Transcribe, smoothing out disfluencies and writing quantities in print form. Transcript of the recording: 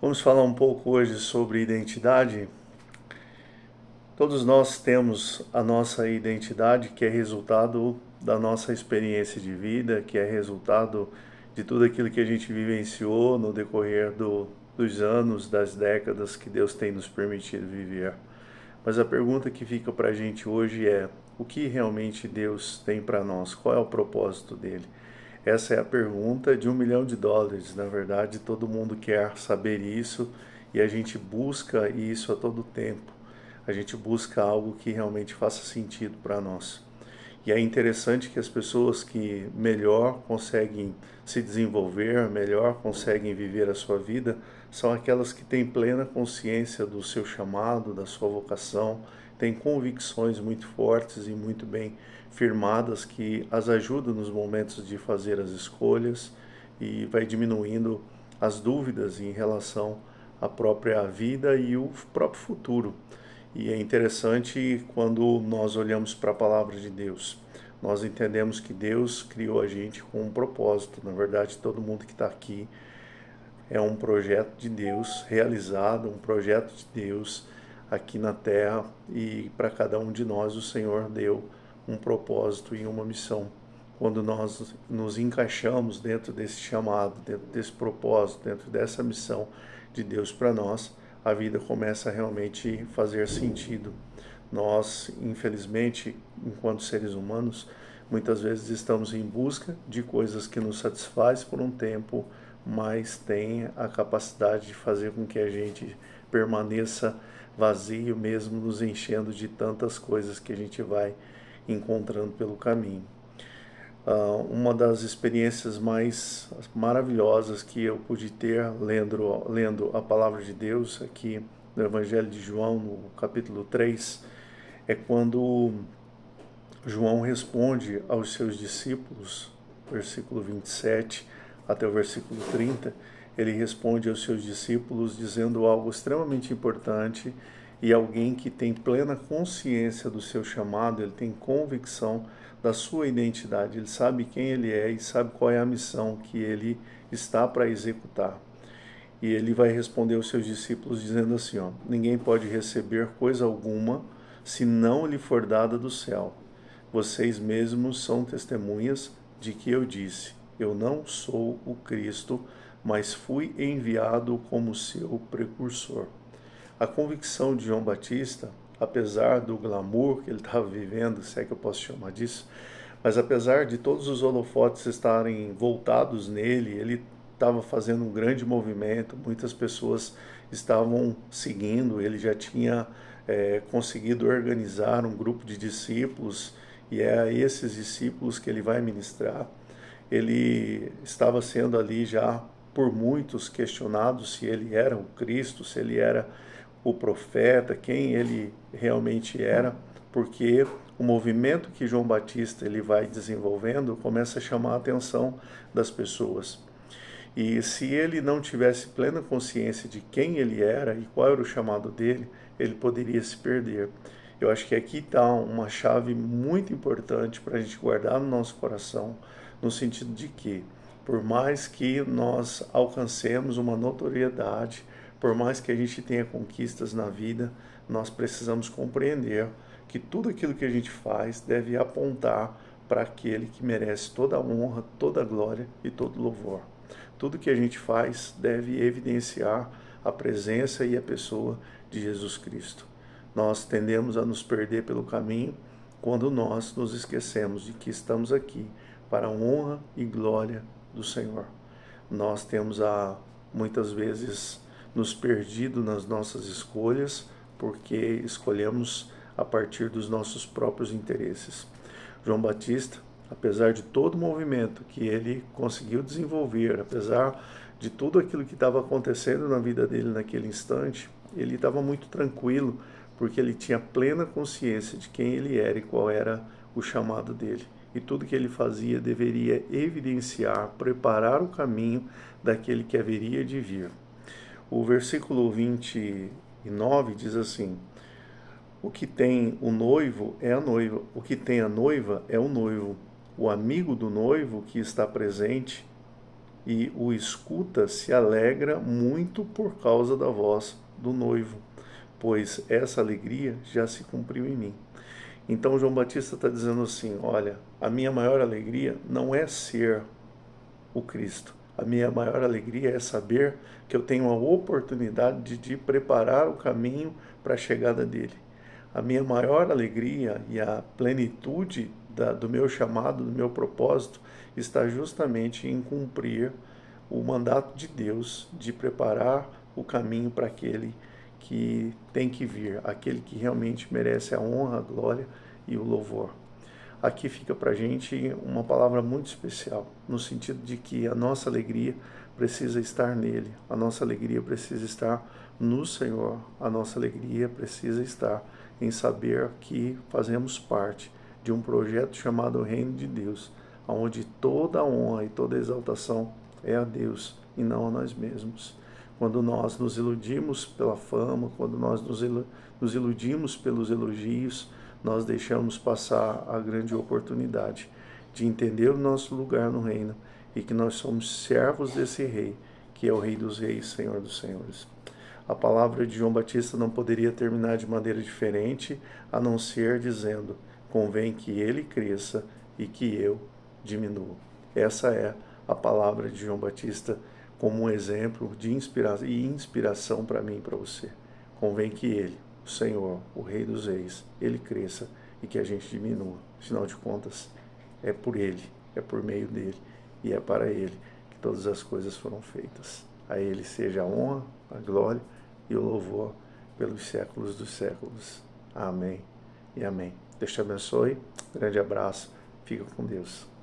Vamos falar um pouco hoje sobre identidade. Todos nós temos a nossa identidade, que é resultado da nossa experiência de vida, que é resultado de tudo aquilo que a gente vivenciou no decorrer dos anos, das décadas que Deus tem nos permitido viver. Mas a pergunta que fica para a gente hoje é: o que realmente Deus tem para nós? Qual é o propósito dele? Essa é a pergunta de US$ 1 milhão. Na verdade, todo mundo quer saber isso e a gente busca isso a todo tempo. A gente busca algo que realmente faça sentido para nós. E é interessante que as pessoas que melhor conseguem se desenvolver, melhor conseguem viver a sua vida, são aquelas que têm plena consciência do seu chamado, da sua vocação, têm convicções muito fortes e muito bem firmadas que as ajudam nos momentos de fazer as escolhas e vai diminuindo as dúvidas em relação à própria vida e o próprio futuro. E é interessante quando nós olhamos para a palavra de Deus. Nós entendemos que Deus criou a gente com um propósito. Na verdade, todo mundo que está aqui é um projeto de Deus realizado, um projeto de Deus aqui na terra. E para cada um de nós, o Senhor deu um propósito e uma missão. Quando nós nos encaixamos dentro desse chamado, dentro desse propósito, dentro dessa missão de Deus para nós, a vida começa a realmente fazer sentido. Nós, infelizmente, enquanto seres humanos, muitas vezes estamos em busca de coisas que nos satisfazem por um tempo, mas tem a capacidade de fazer com que a gente permaneça vazio, mesmo nos enchendo de tantas coisas que a gente vai encontrando pelo caminho. Uma das experiências mais maravilhosas que eu pude ter lendo a palavra de Deus aqui no Evangelho de João, no capítulo 3, é quando João responde aos seus discípulos, versículo 27 até o versículo 30, ele responde aos seus discípulos dizendo algo extremamente importante e alguém que tem plena consciência do seu chamado, ele tem convicção da sua identidade, ele sabe quem ele é e sabe qual é a missão que ele está para executar. E ele vai responder aos seus discípulos dizendo assim, ó: ninguém pode receber coisa alguma se não lhe for dada do céu. Vocês mesmos são testemunhas de que eu disse: eu não sou o Cristo, mas fui enviado como seu precursor. A convicção de João Batista, apesar do glamour que ele estava vivendo, se é que eu posso chamar disso, mas apesar de todos os holofotes estarem voltados nele, ele estava fazendo um grande movimento, muitas pessoas estavam seguindo, ele já tinha conseguido organizar um grupo de discípulos e é a esses discípulos que ele vai ministrar. Ele estava sendo ali já por muitos questionado se ele era o Cristo, se ele era o profeta, quem ele realmente era, porque o movimento que João Batista ele vai desenvolvendo começa a chamar a atenção das pessoas. E se ele não tivesse plena consciência de quem ele era e qual era o chamado dele, ele poderia se perder. Eu acho que aqui está uma chave muito importante para a gente guardar no nosso coração, no sentido de que, por mais que nós alcancemos uma notoriedade, por mais que a gente tenha conquistas na vida, nós precisamos compreender que tudo aquilo que a gente faz deve apontar para aquele que merece toda a honra, toda a glória e todo o louvor. Tudo que a gente faz deve evidenciar a presença e a pessoa de Jesus Cristo. Nós tendemos a nos perder pelo caminho quando nós nos esquecemos de que estamos aqui para a honra e glória do Senhor. Nós temos muitas vezes nos perdido nas nossas escolhas porque escolhemos a partir dos nossos próprios interesses. João Batista, apesar de todo o movimento que ele conseguiu desenvolver, apesar de tudo aquilo que estava acontecendo na vida dele naquele instante, ele estava muito tranquilo, porque ele tinha plena consciência de quem ele era e qual era o chamado dele. E tudo que ele fazia deveria evidenciar, preparar o caminho daquele que haveria de vir. O versículo 29 diz assim: o que tem o noivo é a noiva, o que tem a noiva é o noivo. O amigo do noivo que está presente e o escuta se alegra muito por causa da voz do noivo, pois essa alegria já se cumpriu em mim. Então João Batista está dizendo assim, olha, a minha maior alegria não é ser o Cristo. A minha maior alegria é saber que eu tenho a oportunidade de preparar o caminho para a chegada dele. A minha maior alegria e a plenitude do meu chamado, do meu propósito, está justamente em cumprir o mandato de Deus de preparar o caminho para aquele que tem que vir, aquele que realmente merece a honra, a glória e o louvor. Aqui fica para a gente uma palavra muito especial, no sentido de que a nossa alegria precisa estar nele, a nossa alegria precisa estar no Senhor, a nossa alegria precisa estar em saber que fazemos parte de um projeto chamado Reino de Deus, onde toda a honra e toda a exaltação é a Deus e não a nós mesmos. Quando nós nos iludimos pela fama, quando nós nos iludimos pelos elogios, nós deixamos passar a grande oportunidade de entender o nosso lugar no reino e que nós somos servos desse rei, que é o Rei dos Reis, Senhor dos Senhores. A palavra de João Batista não poderia terminar de maneira diferente, a não ser dizendo, convém que ele cresça e que eu diminua. Essa é a palavra de João Batista como um exemplo de inspiração para mim e para você. Convém que ele, o Senhor, o Rei dos Reis, ele cresça e que a gente diminua. Afinal de contas, é por ele, é por meio dele e é para ele que todas as coisas foram feitas. A ele seja a honra, a glória e o louvor pelos séculos dos séculos. Amém e amém. Deus te abençoe. Grande abraço. Fica com Deus.